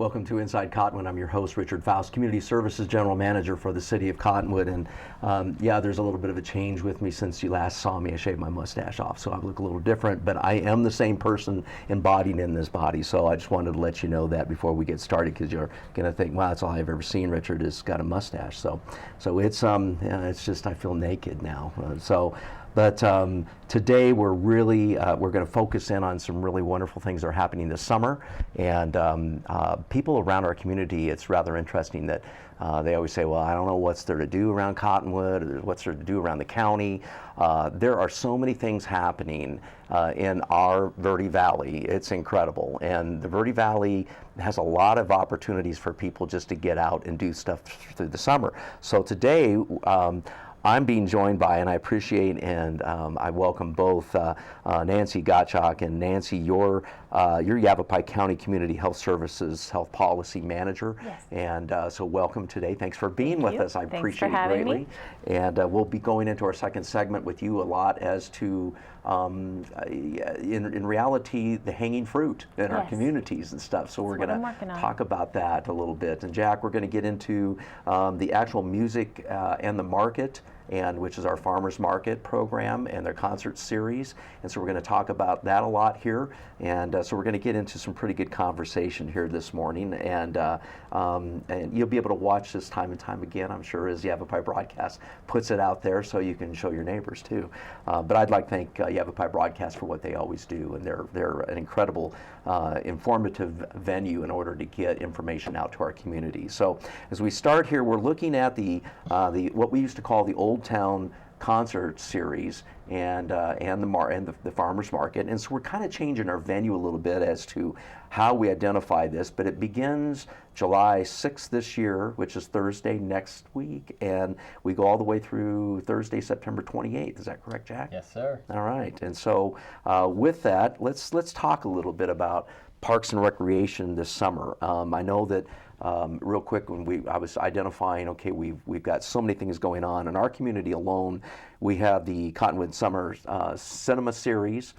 Welcome to Inside Cottonwood. I'm your host, Richard Faust, Community Services General Manager for the City of Cottonwood. And yeah, there's a little bit of a change with me since you last saw me. I shaved my mustache off, so I look a little different, but I am the same person embodied in this body. So I just wanted to let you know that before we get started, because you're going to think, wow, that's all I've ever seen. Richard has got a mustache. So it's just, I feel naked now. But today we're going to focus in on some really wonderful things that are happening this summer. And people around our community, it's rather interesting that they always say, well, I don't know what's there to do around Cottonwood, or what's there to do around the county. There are so many things happening in our Verde Valley. It's incredible. And the Verde Valley has a lot of opportunities for people just to get out and do stuff through the summer. So today, I'm being joined by, and I appreciate and I welcome both Nancy Gottschalk and Nancy, your Yavapai County Community Health Services Health Policy Manager. Yes. And so welcome today. Thanks for being with us. I appreciate it greatly. Me. And we'll be going into our second segment with you a lot as to, in reality, the hanging fruit in our communities and stuff. So we're going to talk about that a little bit. And Jack, we're going to get into the actual music and the market, and which is our farmers market program and their concert series. And so we're going to talk about that a lot here. And so we're going to get into some pretty good conversation here this morning. And you'll be able to watch this time and time again, I'm sure, as Yavapai Broadcast puts it out there, so you can show your neighbors too. But I'd like to thank Yavapai Broadcast for what they always do. And they're an incredible, informative venue in order to get information out to our community. So as we start here, we're looking at the what we used to call the Old Town concert series and the farmers market. And so we're kind of changing our venue a little bit as to how we identify this, but it begins July 6th this year, which is Thursday next week, and we go all the way through Thursday, September 28th. Is that correct, Jack? Yes, sir. All right. And so with that, let's talk a little bit about Parks and Recreation this summer. I know that real quick, when I was identifying, okay, we've got so many things going on in our community alone. We have the Cottonwood Summer Cinema Series,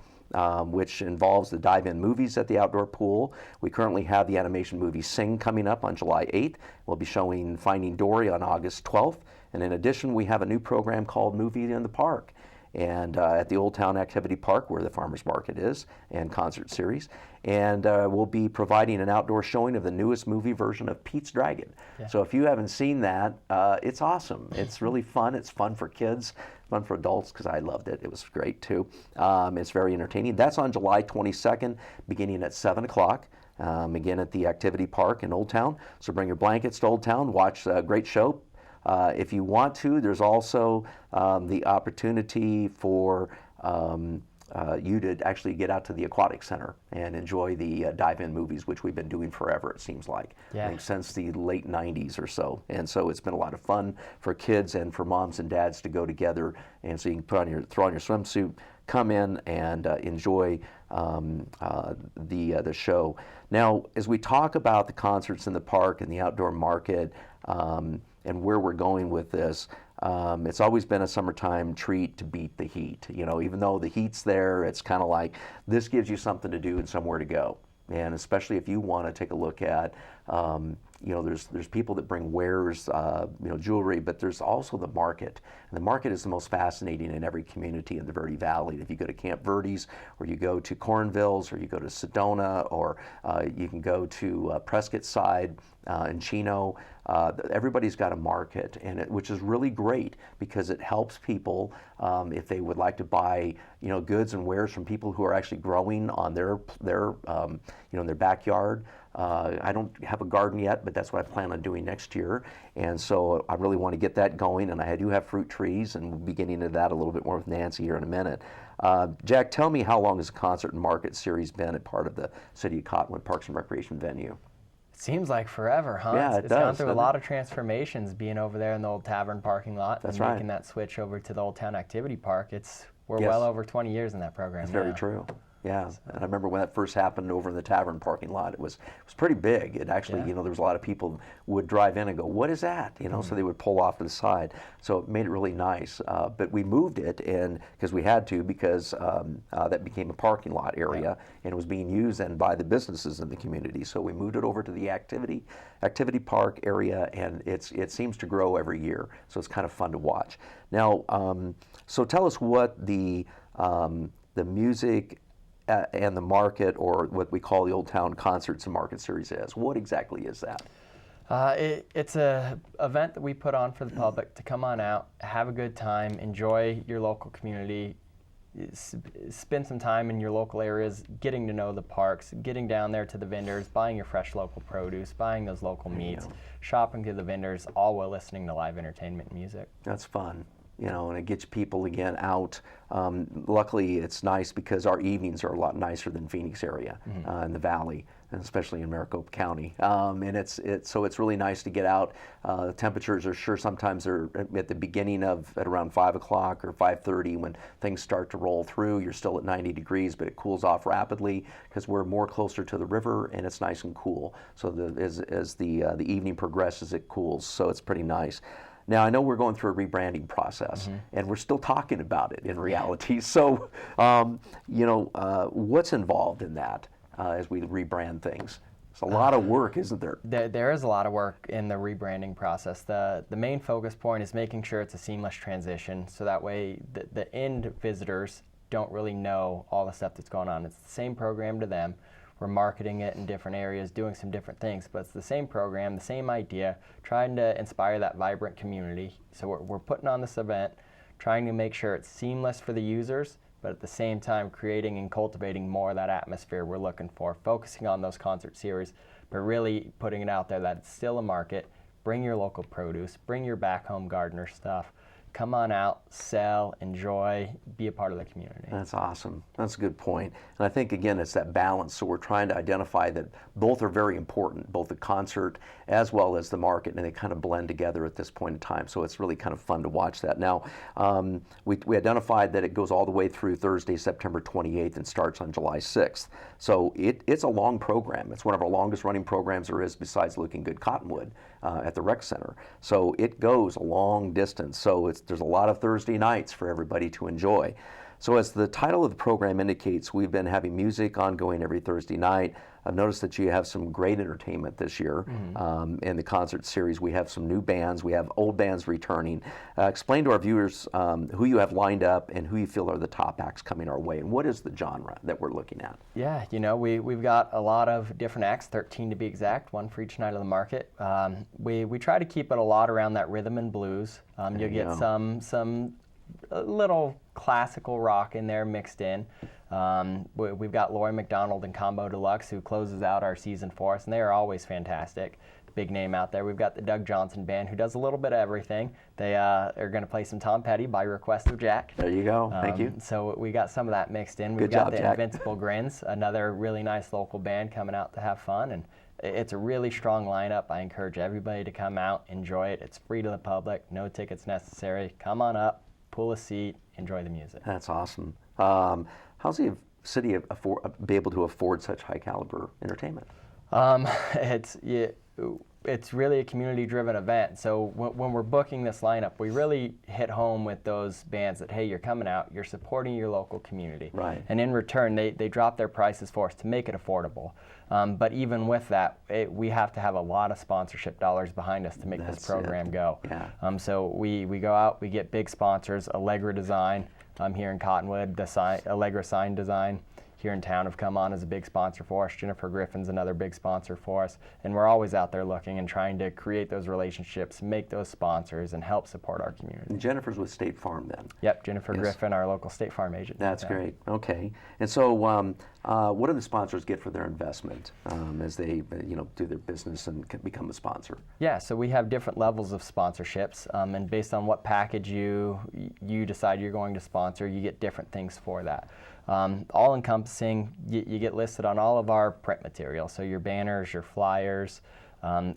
which involves the dive-in movies at the outdoor pool. We currently have the animation movie Sing coming up on July 8th. We'll be showing Finding Dory on August 12th. And in addition, we have a new program called Movie in the Park, and at the Old Town Activity Park, where the farmers market is, and concert series. And we'll be providing an outdoor showing of the newest movie version of Pete's Dragon. Yeah. So if you haven't seen that, it's awesome. It's really fun. It's fun for kids, fun for adults, because I loved it. It was great too. It's very entertaining. That's on July 22nd, beginning at 7 o'clock. Again at the Activity Park in Old Town. So bring your blankets to Old Town, watch a great show. If you want to, there's also the opportunity for you to actually get out to the Aquatic Center and enjoy the dive-in movies, which we've been doing forever, it seems like. Yeah. I think since the late 90s or so. And so it's been a lot of fun for kids and for moms and dads to go together. And so you can throw on your swimsuit, come in and enjoy the show. Now, as we talk about the concerts in the park and the outdoor market, and where we're going with this, it's always been a summertime treat to beat the heat. You know, even though the heat's there, it's kind of like this gives you something to do and somewhere to go. And especially if you want to take a look at, you know, there's people that bring wares, you know, jewelry, but there's also the market. And the market is the most fascinating in every community in the Verde Valley. If you go to Camp Verdes, or you go to Cornville's, or you go to Sedona, or you can go to Prescott side in Chino, everybody's got a market, and which is really great because it helps people if they would like to buy, you know, goods and wares from people who are actually growing on their you know, in their backyard. I don't have a garden yet, but that's what I plan on doing next year. And so I really want to get that going. And I do have fruit trees, and we'll be getting into that a little bit more with Nancy here in a minute. Jack, tell me, how long has the Concert and Market Series been a part of the City of Cottonwood Parks and Recreation venue? It seems like forever, huh? Yeah, it's gone through a lot of transformations, being over there in the old tavern parking lot. That's and right. Making that switch over to the Old Town Activity Park. We're well over 20 years in that program. That's very true. Yeah, and I remember when that first happened over in the tavern parking lot. It was pretty big. It actually, Yeah. there was a lot of people would drive in and go, "What is that?" So they would pull off to the side. So it made it really nice. But we moved it, and because we had to, because that became a parking lot area, and it was being used then by the businesses in the community. So we moved it over to the activity park area, and it seems to grow every year. So it's kind of fun to watch. Now, so tell us what the music and the market, or what we call the Old Town Concerts and Market Series, is. What exactly is that? It's a event that we put on for the public to come on out, have a good time, enjoy your local community, spend some time in your local areas, getting to know the parks, getting down there to the vendors, buying your fresh local produce, buying those local meats, shopping to the vendors, all while listening to live entertainment and music. That's fun. And it gets people again out. Luckily, it's nice because our evenings are a lot nicer than Phoenix area in the Valley, and especially in Maricopa County. And so it's really nice to get out. The temperatures are sure sometimes are at the beginning at around 5 o'clock or 5:30 when things start to roll through. You're still at 90 degrees, but it cools off rapidly because we're more closer to the river and it's nice and cool. So as the evening progresses, it cools. So it's pretty nice. Now, I know we're going through a rebranding process, and we're still talking about it in reality. So, what's involved in that as we rebrand things? It's a lot of work, isn't there? There is a lot of work in the rebranding process. The main focus point is making sure it's a seamless transition, so that way the end visitors don't really know all the stuff that's going on. It's the same program to them. We're marketing it in different areas, doing some different things, but it's the same program, the same idea, trying to inspire that vibrant community. So we're putting on this event, trying to make sure it's seamless for the users, but at the same time creating and cultivating more of that atmosphere we're looking for, focusing on those concert series, but really putting it out there that it's still a market. Bring your local produce, bring your back home gardener stuff. Come on out, sell, enjoy, be a part of the community. That's awesome. That's a good point. And I think, again, it's that balance. So we're trying to identify that both are very important, both the concert as well as the market, and they kind of blend together at this point in time. So it's really kind of fun to watch that. Now, we identified that it goes all the way through Thursday, September 28th, and starts on July 6th. So it's a long program. It's one of our longest running programs there is, besides Looking Good Cottonwood at the Rec Center. So it goes a long distance. So there's a lot of Thursday nights for everybody to enjoy. So as the title of the program indicates, we've been having music ongoing every Thursday night. I've noticed that you have some great entertainment this year in the concert series. We have some new bands. We have old bands returning. Explain to our viewers who you have lined up and who you feel are the top acts coming our way, and what is the genre that we're looking at? Yeah, we've got a lot of different acts, 13 to be exact, one for each night of the market. We try to keep it a lot around that rhythm and blues. You'll get some little classical rock in there mixed in. We've got Lori McDonald and Combo Deluxe, who closes out our season for us, and they are always fantastic. Big name out there. We've got the Doug Johnson Band, who does a little bit of everything. They are going to play some Tom Petty by request of Jack. There you go. Thank you. So we got some of that mixed in. We've Good job, got the Jack. Invincible Grins, another really nice local band coming out to have fun, and it's a really strong lineup. I encourage everybody to come out, enjoy it. It's free to the public, no tickets necessary. Come on up, pull a seat, enjoy the music. That's awesome. How's the city be able to afford such high caliber entertainment? It's really a community-driven event. So when we're booking this lineup, we really hit home with those bands that, hey, you're coming out, you're supporting your local community. Right. And in return, they drop their prices for us to make it affordable. But even with that, we have to have a lot of sponsorship dollars behind us to make this program go. Yeah. So we go out, we get big sponsors. Allegra Design here in Cottonwood, Allegra Sign Design here in town have come on as a big sponsor for us. Jennifer Griffin's another big sponsor for us. And we're always out there looking and trying to create those relationships, make those sponsors, and help support our community. And Jennifer's with State Farm then? Yep, Jennifer Griffin, our local State Farm agent. That's great. Okay. And so what do the sponsors get for their investment as they do their business and become a sponsor? Yeah, so we have different levels of sponsorships, and based on what package you decide you're going to sponsor, you get different things for that. All encompassing, you get listed on all of our print material, so your banners, your flyers,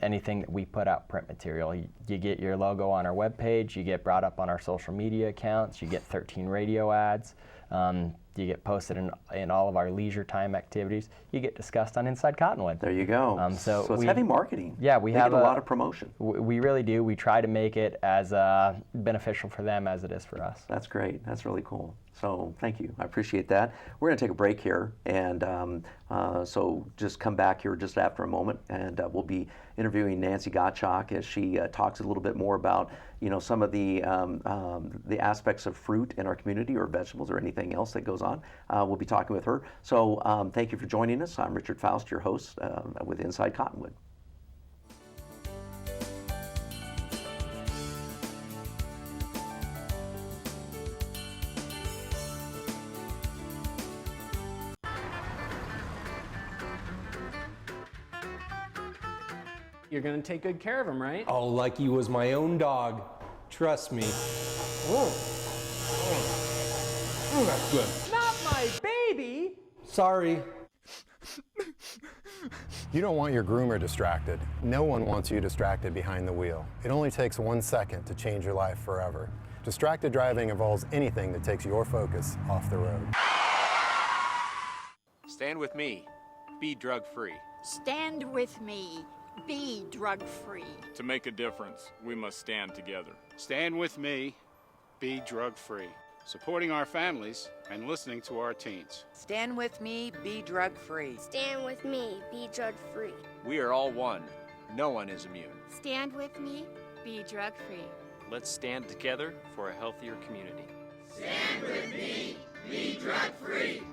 anything that we put out print material. You get your logo on our webpage, you get brought up on our social media accounts, you get 13 radio ads. You get posted in all of our leisure time activities. You get discussed on Inside Cottonwood. There you go. So it's heavy marketing. Yeah, we have a lot of promotion. We really do. We try to make it as beneficial for them as it is for us. That's great. That's really cool. So thank you. I appreciate that. We're going to take a break here, and so just come back here just after a moment, and we'll be interviewing Nancy Gottschalk as she talks a little bit more about some of the aspects of fruit in our community, or vegetables, or anything else that goes on. We'll be talking with her. So thank you for joining us. I'm Richard Faust, your host with Inside Cottonwood. You're gonna take good care of him, right? Oh, like he was my own dog. Trust me. That's good. Not my baby! Sorry. You don't want your groomer distracted. No one wants you distracted behind the wheel. It only takes 1 second to change your life forever. Distracted driving involves anything that takes your focus off the road. Stand with me. Be drug-free. Stand with me. Be drug-free. To make a difference, we must stand together. Stand with me. Be drug-free. Supporting our families and listening to our teens. Stand with me. Be drug-free. Stand with me. Be drug-free. We are all one. No one is immune. Stand with me. Be drug-free. Let's stand together for a healthier community. Stand with me. Be drug-free.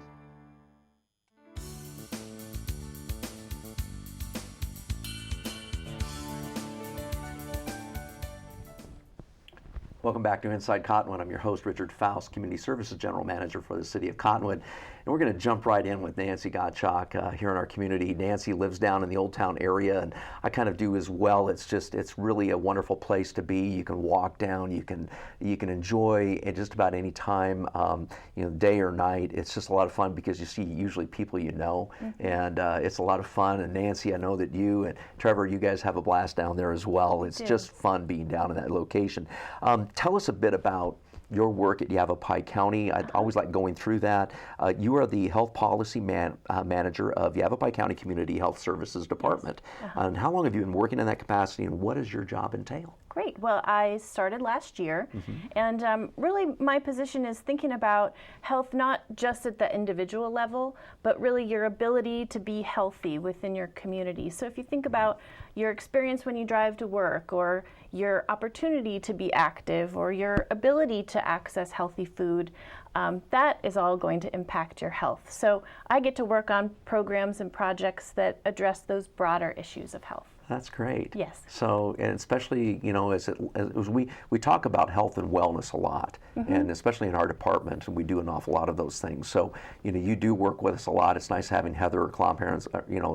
Welcome back to Inside Cottonwood. I'm your host, Richard Faust, Community Services General Manager for the City of Cottonwood. And we're going to jump right in with Nancy Gottschalk here in our community. Nancy lives down in the Old Town area, and I kind of do as well. It's really a wonderful place to be. You can walk down, you can enjoy at just about any time, day or night. It's just a lot of fun because you see usually people you know, and it's a lot of fun. And Nancy, I know that you and Trevor, you guys have a blast down there as well. It's just fun being down in that location. Tell us a bit about your work at Yavapai County. I always like going through that. You are the Health Policy Manager of Yavapai County Community Health Services Department. Yes. And how long have you been working in that capacity, and what does your job entail? Great. Well, I started last year, and really my position is thinking about health not just at the individual level, but really your ability to be healthy within your community. So if you think about your experience when you drive to work, or your opportunity to be active, or your ability to access healthy food, that is all going to impact your health. So I get to work on programs and projects that address those broader issues of health. That's great. Yes. So, and especially, as we talk about health and wellness a lot, and especially in our department, and we do an awful lot of those things. So, you do work with us a lot. It's nice having Heather Klomparens.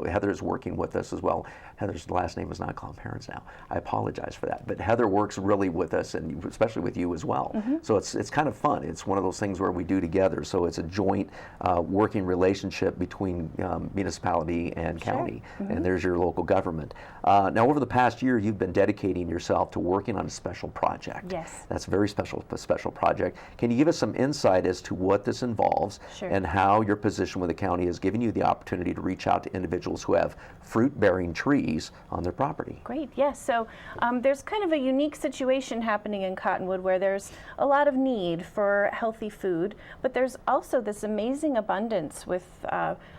Heather's working with us as well. Heather's last name is not Klomparens now. I apologize for that. But Heather works really with us, and especially with you as well. So it's kind of fun. It's one of those things where we do together. So it's a joint working relationship between municipality and county, and there's your local government. Now, over the past year, you've been dedicating yourself to working on a special project. Yes. That's a very special project. Can you give us some insight as to what this involves and how your position with the county has given you the opportunity to reach out to individuals who have fruit-bearing trees on their property? Great, yes. So there's kind of a unique situation happening in Cottonwood where there's a lot of need for healthy food, but there's also this amazing abundance with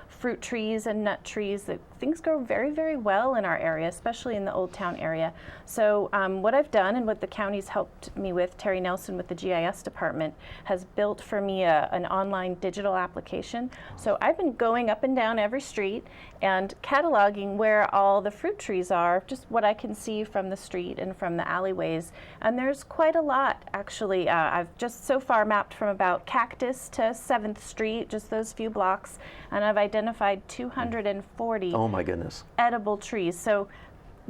fruit trees and nut trees that things grow very, very well in our area, especially in the Old Town area. So what I've done and what the county's helped me with, Terry Nelson with the GIS department, has built for me an online digital application. So I've been going up and down every street and cataloging where all the fruit trees are, just what I can see from the street and from the alleyways. And there's quite a lot, actually. I've just so far mapped from about Cactus to 7th Street, just those few blocks, and I've identified 240 oh my goodness edible trees. So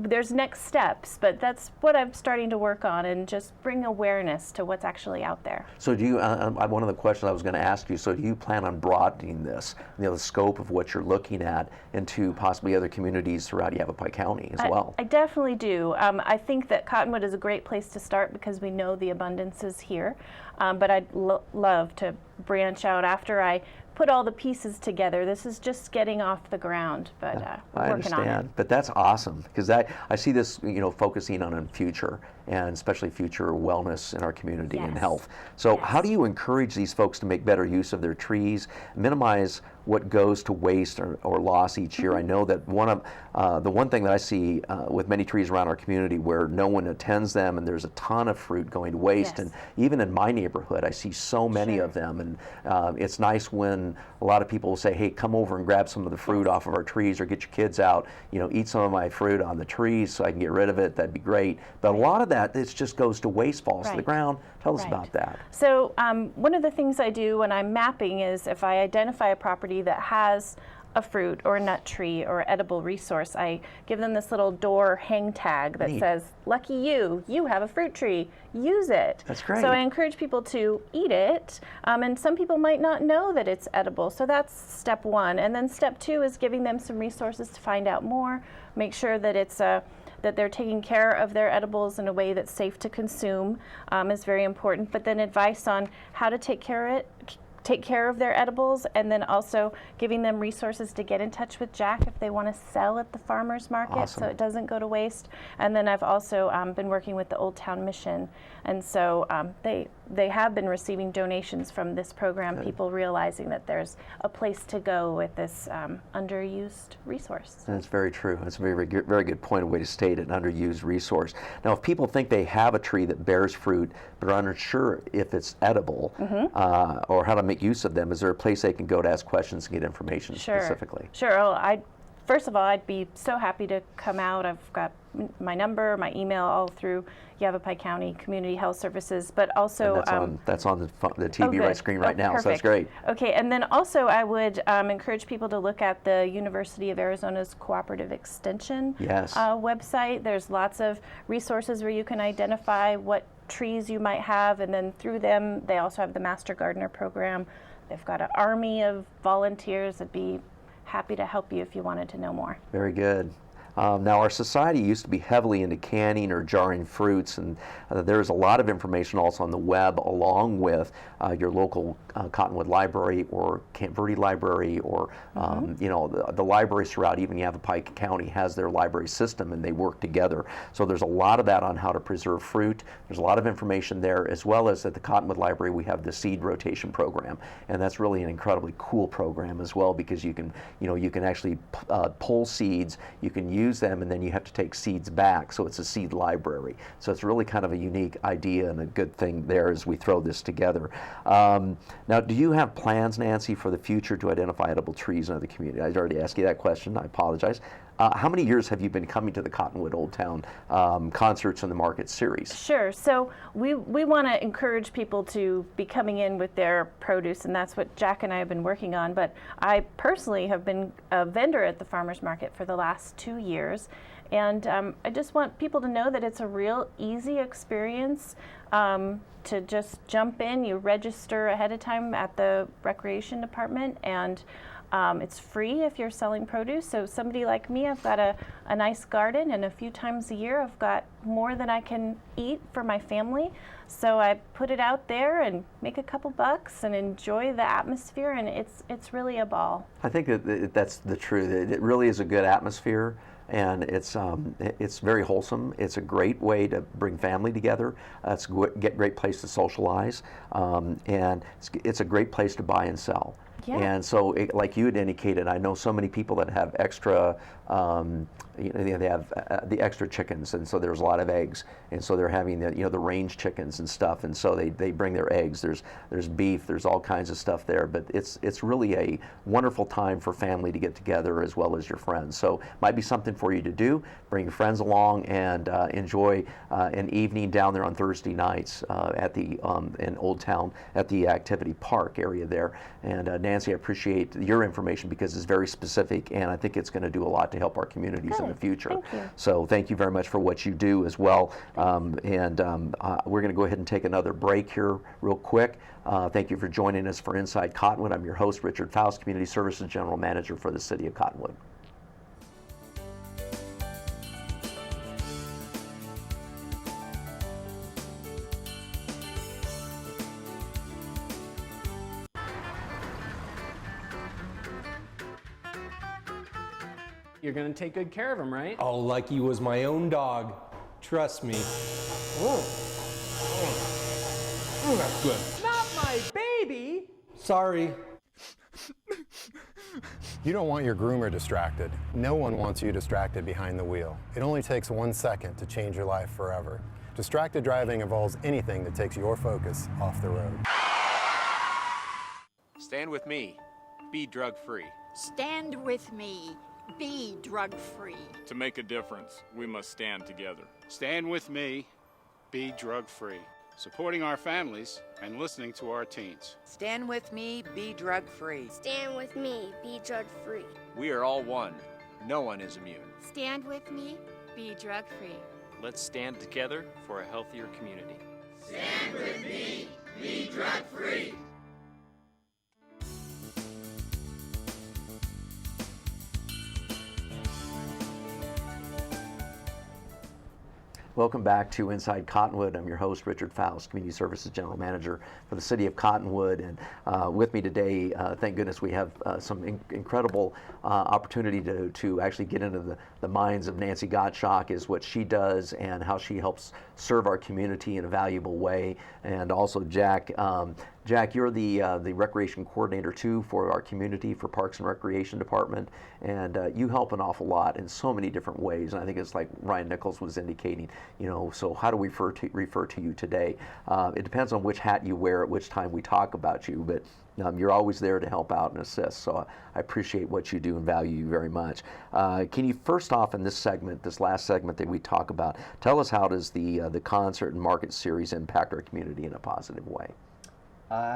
there's next steps, but that's what I'm starting to work on, and just bring awareness to what's actually out there. So do you, one of the questions I was going to ask you, so do you plan on broadening this, the scope of what you're looking at into possibly other communities throughout Yavapai County as well? I definitely do. I think that Cottonwood is a great place to start because we know the abundance is here, but I'd love to branch out after I put all the pieces together. This is just getting off the ground, but we're working on it. But that's awesome, because I see this, focusing on future, and especially future wellness in our community and health. So how do you encourage these folks to make better use of their trees, minimize what goes to waste or loss each year? I know that the one thing that I see with many trees around our community where no one attends them, and there's a ton of fruit going to waste, and even in my neighborhood I see so many of them, and it's nice when a lot of people will say, hey, come over and grab some of the fruit off of our trees, or get your kids out, eat some of my fruit on the trees so I can get rid of it. That'd be great. But a lot of that, it just goes to waste, falls to the ground. Tell us about that. So one of the things I do when I'm mapping is, if I identify a property that has a fruit or a nut tree or edible resource, I give them this little door hang tag that says, lucky you have a fruit tree, use it. That's great. So I encourage people to eat it, and some people might not know that it's edible, so that's step one. And then step two is giving them some resources to find out more, make sure that it's that they're taking care of their edibles in a way that's safe to consume, is very important. But then advice on how to take care of their edibles, and then also giving them resources to get in touch with Jack if they want to sell at the farmers market, so it doesn't go to waste. And then I've also been working with the Old Town Mission, and so they have been receiving donations from this program, people realizing that there's a place to go with this underused resource. That's very true. That's a very good point, a way to state it, an underused resource. Now, if people think they have a tree that bears fruit but are unsure if it's edible, or how to make use of them, is there a place they can go to ask questions and get information specifically? Sure. Well, first of all, I'd be so happy to come out. I've got my number, my email, all through Yavapai County Community Health Services, but also that's on the TV screen right now, so that's great. Okay, and then also I would encourage people to look at the University of Arizona's Cooperative Extension website. There's lots of resources where you can identify what trees you might have, and then through them they also have the Master Gardener program. They've got an army of volunteers that'd be happy to help you if you wanted to know more. Very good. Now, our society used to be heavily into canning or jarring fruits, and there's a lot of information also on the web, along with your local Cottonwood Library or Camp Verde Library, or the libraries throughout even Yavapai County has their library system, and they work together. So there's a lot of that on how to preserve fruit. There's a lot of information there, as well as at the Cottonwood Library we have the seed rotation program, and that's really an incredibly cool program as well, because you can actually pull seeds, you can use them, and then you have to take seeds back, so it's a seed library. So it's really kind of a unique idea and a good thing there as we throw this together. Now, do you have plans, Nancy, for the future to identify edible trees in the community? I already asked you that question, I apologize. How many years have you been coming to the Cottonwood Old Town Concerts in the Market series? Sure. So we want to encourage people to be coming in with their produce, and that's what Jack and I have been working on. But I personally have been a vendor at the farmers market for the last 2 years, and I just want people to know that it's a real easy experience to just jump in. You register ahead of time at the recreation department, and it's free if you're selling produce. So somebody like me, I've got a nice garden, and a few times a year I've got more than I can eat for my family. So I put it out there and make a couple bucks and enjoy the atmosphere, and it's really a ball. I think that's the truth. It really is a good atmosphere, and it's very wholesome. It's a great way to bring family together. It's a great place to socialize, and it's a great place to buy and sell. Yeah. And so, like you had indicated, I know so many people that have extra, they have the extra chickens, and so there's a lot of eggs, and so they're having the range chickens and stuff, and so they bring their eggs. There's beef, there's all kinds of stuff there, but it's really a wonderful time for family to get together as well as your friends. So might be something for you to do. Bring your friends along and enjoy an evening down there on Thursday nights at the in Old Town at the activity park area there. And Nancy, I appreciate your information because it's very specific, and I think it's going to do a lot to help our communities in the future. Thank you. So thank you very much for what you do as well. We're going to go ahead and take another break here real quick. Thank you for joining us for Inside Cottonwood. I'm your host, Richard Faust, Community Services General Manager for the City of Cottonwood. You're gonna take good care of him, right? Oh, like he was my own dog. Trust me. That's good. Not my baby! Sorry. You don't want your groomer distracted. No one wants you distracted behind the wheel. It only takes 1 second to change your life forever. Distracted driving involves anything that takes your focus off the road. Stand with me. Be drug-free. Stand with me. Be drug-free. To make a difference, we must stand together. Stand with me. Be drug-free. Supporting our families and listening to our teens. Stand with me, be drug-free. Stand with me, be drug-free. We are all one. No one is immune. Stand with me. Be drug-free. Let's stand together for a healthier community. Stand with me. Be drug-free. Welcome back to Inside Cottonwood. I'm your host, Richard Faust, Community Services General Manager for the City of Cottonwood. And with me today, thank goodness, we have some incredible opportunity to actually get into the minds of Nancy Gottschalk, is what she does and how she helps serve our community in a valuable way. And also Jack. Jack, you're the recreation coordinator too for our community, for Parks and Recreation Department, and you help an awful lot in so many different ways. And I think it's like Ryan Nichols was indicating, so how do we refer to you today? It depends on which hat you wear at which time we talk about you, but you're always there to help out and assist. So I appreciate what you do and value you very much. Can you first off in this last segment that we talk about, tell us how does the concert and market series impact our community in a positive way?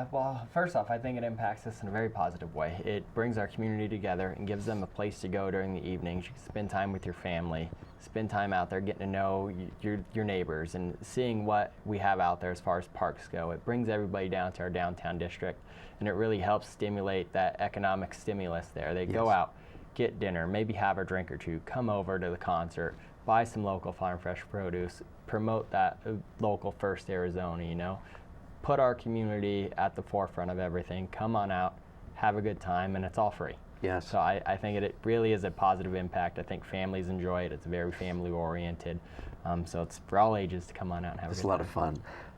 Well, first off, I think it impacts us in a very positive way. It brings our community together and gives them a place to go during the evenings. You can spend time with your family, spend time out there getting to know your neighbors and seeing what we have out there as far as parks go. It brings everybody down to our downtown district, and it really helps stimulate that economic stimulus there. They go out, get dinner, maybe have a drink or two, come over to the concert, buy some local farm fresh produce, promote that local First Arizona, put our community at the forefront of everything. Come on out, have a good time, and it's all free. Yes. So I think it really is a positive impact. I think families enjoy it. It's very family oriented. So it's for all ages to come on out and have a good time. It's a lot of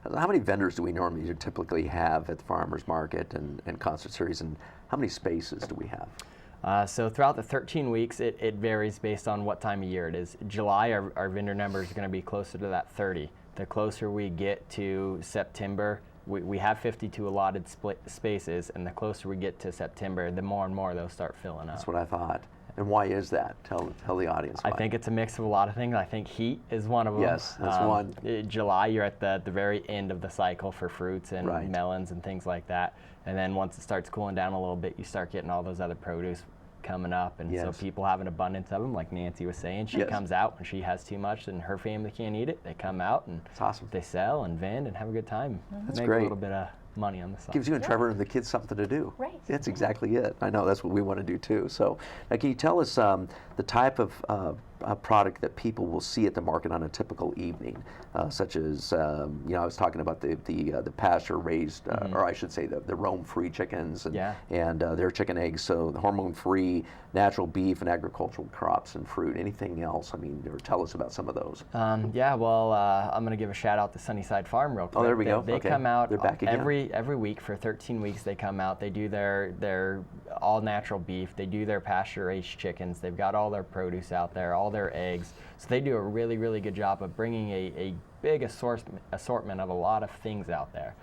fun. How many vendors do we normally typically have at the farmers market and concert series, and how many spaces do we have? So throughout the 13 weeks, it varies based on what time of year it is. July, our vendor number is going to be closer to that 30. The closer we get to September, we have 52 allotted spaces, and the closer we get to September, the more and more those start filling up. That's what I thought. And why is that? Tell the audience why. I think it's a mix of a lot of things. I think heat is one of them. Yes, that's one. July, you're at the very end of the cycle for fruits and melons and things like that. And then once it starts cooling down a little bit, you start getting all those other produce coming up, and so people have an abundance of them, like Nancy was saying. She comes out when she has too much and her family can't eat it. They come out and they sell and vend and have a good time. That's make great. a little bit of money on the side. Gives you and Trevor and the kids something to do. Right. That's exactly it. I know that's what we want to do too. So can you tell us the type of product that people will see at the market on a typical evening, such as I was talking about the pasture raised, or I should say the roam-free chickens and their chicken eggs. So the hormone-free, natural beef and agricultural crops and fruit. Anything else? I mean, or tell us about some of those. I'm going to give a shout out to Sunnyside Farm real quick. Oh, there we go. They come out They're back again. every week for 13 weeks. They come out. They do their all natural beef. They do their pasture raised chickens. They've got all their produce out there, all their eggs. So they do a really, really good job of bringing a big assortment of a lot of things out there.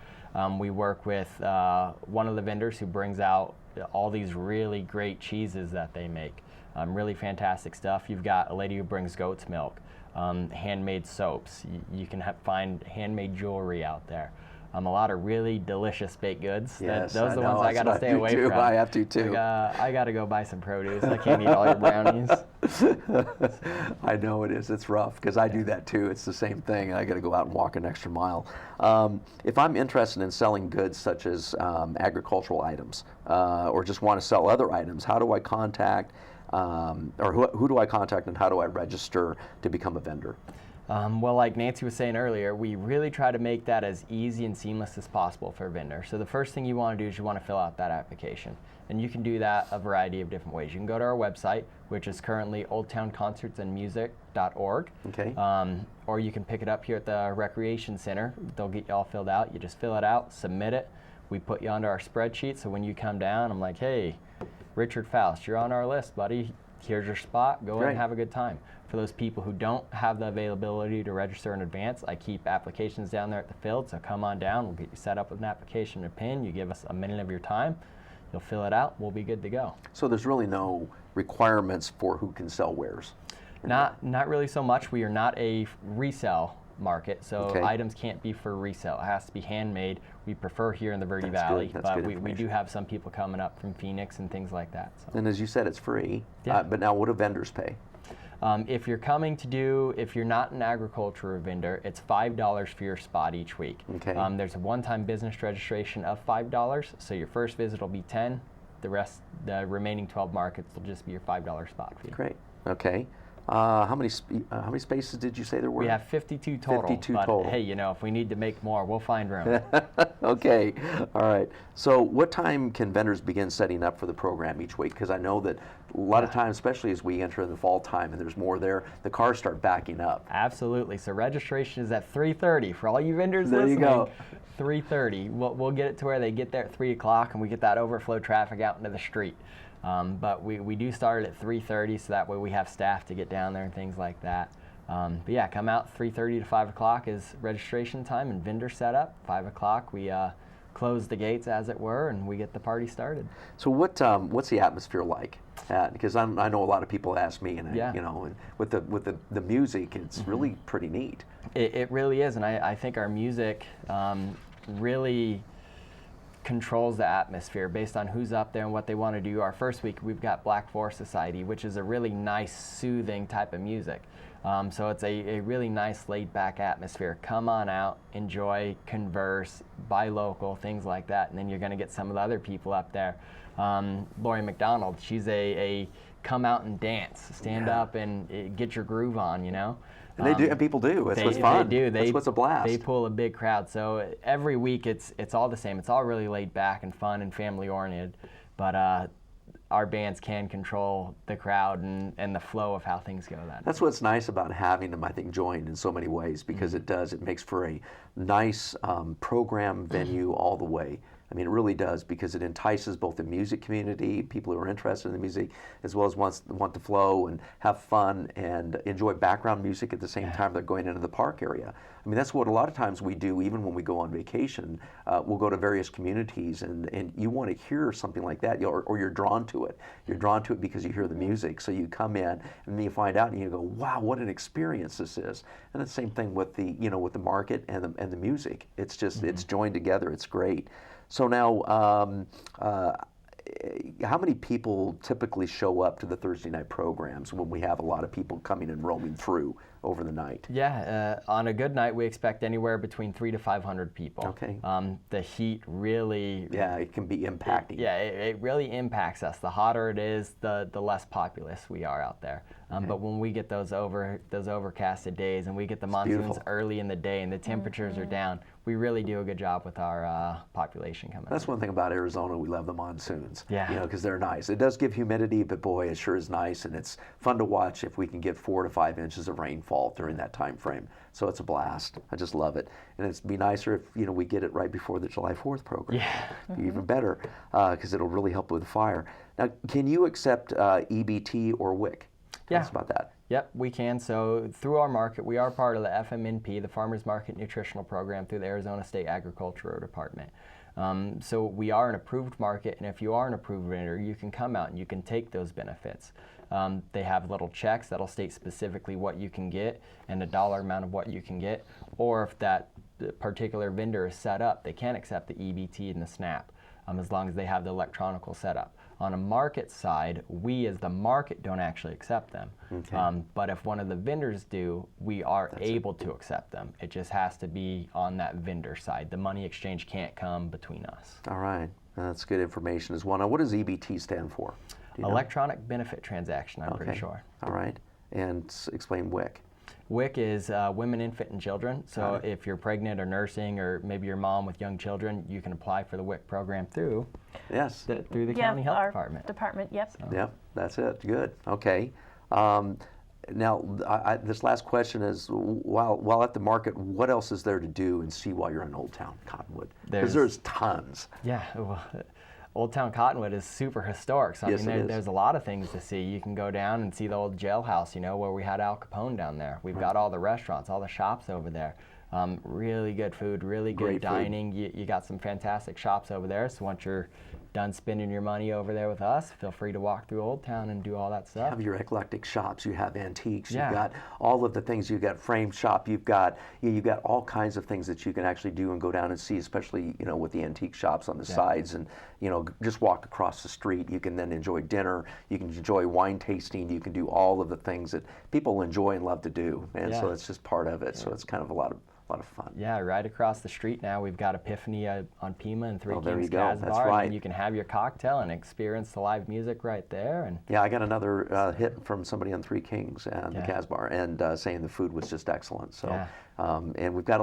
We work with one of the vendors who brings out all these really great cheeses that they make. Really fantastic stuff. You've got a lady who brings goat's milk, handmade soaps. You can find handmade jewelry out there. A lot of really delicious baked goods. Yes, Those are the ones know. I got to That's stay what away do, too. from. I have to too. Like, I got to go buy some produce. I can't eat all your brownies. I know it is. It's rough because I do that too. It's the same thing. I got to go out and walk an extra mile. If I'm interested in selling goods such as agricultural items or just want to sell other items, how do I contact or who do I contact and how do I register to become a vendor? Well, like Nancy was saying earlier, we really try to make that as easy and seamless as possible for a vendor. So the first thing you want to do is you want to fill out that application. And you can do that a variety of different ways. You can go to our website, which is currently oldtownconcertsandmusic.org. Okay. Or you can pick it up here at the Recreation Center. They'll get you all filled out. You just fill it out, submit it. We put you onto our spreadsheet, so when you come down, I'm like, hey, Richard Faust, you're on our list, buddy. Here's your spot. Go in and have a good time. For those people who don't have the availability to register in advance, I keep applications down there at the field, so come on down. We'll get you set up with an application and a pin. You give us a minute of your time. You'll fill it out. We'll be good to go. So there's really no requirements for who can sell wares? Not really so much. We are not a resale market, so Okay. items can't be for resale. It has to be handmade. We prefer here in the Verde Valley, but we do have some people coming up from Phoenix and things like that. So. And as you said, it's free. Yeah. But now what do vendors pay? If you're coming to do, if you're not an agriculture vendor, it's $5 for your spot each week. Okay. There's a one-time business registration of $5, so your first visit will be $10. The remaining 12 markets will just be your $5 spot fee. Great. Okay. How many spaces did you say there were? We have 52 total. 52 but total. Hey, if we need to make more, we'll find room. Okay. All right. So what time can vendors begin setting up for the program each week? Because I know that a lot of times, especially as we enter the fall time and there's more there, the cars start backing up. Absolutely. So registration is at 3:30 for all you vendors There listening. you go. 3:30. We'll get it to where they get there at 3 o'clock and we get that overflow traffic out into the street. But we do start it at 3:30, so that way we have staff to get down there and things like that. But yeah, come out 3:30 to 5 o'clock is registration time and vendor setup. 5 o'clock we close the gates, as it were, and we get the party started. So what's the atmosphere like? Because I know a lot of people ask me, and Yeah. and with the music, it's really pretty neat. It really is, and I think our music really controls the atmosphere based on who's up there and what they want to do. Our first week, we've got Black Forest Society, which is a really nice, soothing type of music. So it's a really nice, laid-back atmosphere. Come on out, enjoy, converse, buy local, things like that, and then you're going to get some of the other people up there. Lori McDonald, she's a come out and dance, stand up and get your groove on, And they do, and people do. That's what's fun. They do. That's what's a blast. They pull a big crowd. So every week it's all the same. It's all really laid back and fun and family oriented. But our bands can control the crowd and the flow of how things go. That's what's nice about having them, I think, joined in so many ways, because it makes for a nice program venue all the way. I mean, it really does, because it entices both the music community, people who are interested in the music, as well as want to flow and have fun and enjoy background music at the same time they're going into the park area. I mean, that's what a lot of times we do, even when we go on vacation. We'll go to various communities, and you want to hear something like that, or you're drawn to it. You're drawn to it because you hear the music. So you come in, and then you find out, and you go, "Wow, what an experience this is!" And the same thing with with the market and the music. It's just it's joined together. It's great. So now, how many people typically show up to the Thursday night programs when we have a lot of people coming and roaming through over the night? Yeah, on a good night, we expect anywhere between 300 to 500 people. Okay. The heat really... Yeah, it can be impacting. It really impacts us. The hotter it is, the less populous we are out there. But when we get those overcasted days and we get the monsoons early in the day and the temperatures are down, we really do a good job with our population coming. That's one thing about Arizona. We love the monsoons. Yeah. Because they're nice. It does give humidity, but boy, it sure is nice, and it's fun to watch if we can get 4 to 5 inches of rainfall during that time frame. So it's a blast. I just love it, and it'd be nicer if we get it right before the July 4th program. Yeah. Even better, because it'll really help with the fire. Now, can you accept EBT or WIC? Tell us about that. Yep, we can. So through our market, we are part of the FMNP, the Farmers Market Nutritional Program, through the Arizona State Agricultural Department. So we are an approved market, and if you are an approved vendor, you can come out and you can take those benefits. They have little checks that'll state specifically what you can get and a dollar amount of what you can get, or if that the particular vendor is set up, they can't accept the EBT and the SNAP as long as they have the electronical setup. On a market side, we as the market don't actually accept them. Okay. But if one of the vendors do, we are able to accept them. It just has to be on that vendor side. The money exchange can't come between us. All right. That's good information as well. Now, what does EBT stand for? Do you know? Electronic benefit transaction, I'm pretty sure. All right. And explain WIC. WIC is women, infant, and children. So if you're pregnant or nursing, or maybe your mom with young children, you can apply for the WIC program through through the county health department. Yep. So. Yep, that's it. Good. Okay. Now, this last question is, while at the market, what else is there to do and see while you're in Old Town Cottonwood? Because there's tons. Yeah. Well, Old Town Cottonwood is super historic. So, Yes, I mean, there's a lot of things to see. You can go down and see the old jailhouse, you know, where we had Al Capone down there. We've got all the restaurants, all the shops over there. Really good food, really good Great dining. You got some fantastic shops over there. So once you're done spending your money over there with us, feel free to walk through Old Town and do all that stuff. You have your eclectic shops, you have antiques, Yeah. you've got all of the things, you've got frame shop, you've got all kinds of things that you can actually do and go down and see, especially, you know, with the antique shops on the sides, and, you know, just walk across the street. You can then enjoy dinner, you can enjoy wine tasting, you can do all of the things that people enjoy and love to do, and so it's just part of it. So it's kind of a lot of fun. Yeah, right across the street now we've got Epiphany on Pima and Three there Kings you go. Gas That's Bar, right. and you can have your cocktail and experience the live music right there. And yeah, I got another hit from somebody on Three Kings and the Casbar, and saying the food was just excellent. So, and we've got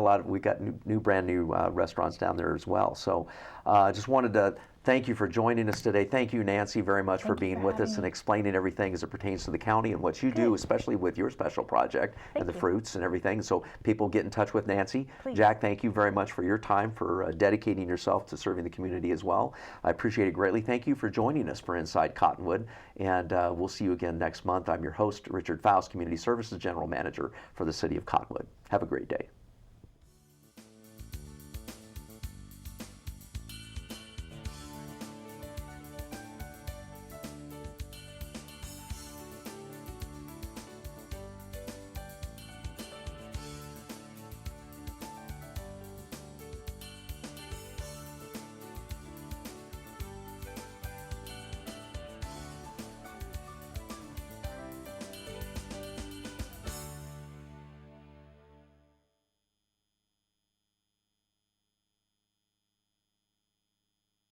brand new restaurants down there as well. So, just wanted to thank you for joining us today. Thank you, Nancy, very much for being with us and explaining everything as it pertains to the county and what you do, especially with your special project and the fruits and everything. So people get in touch with Nancy. Please. Jack, thank you very much for your time, for dedicating yourself to serving the community as well. I appreciate it greatly. Thank you for joining us for Inside Cottonwood, and we'll see you again next month. I'm your host, Richard Faust, Community Services General Manager for the City of Cottonwood. Have a great day.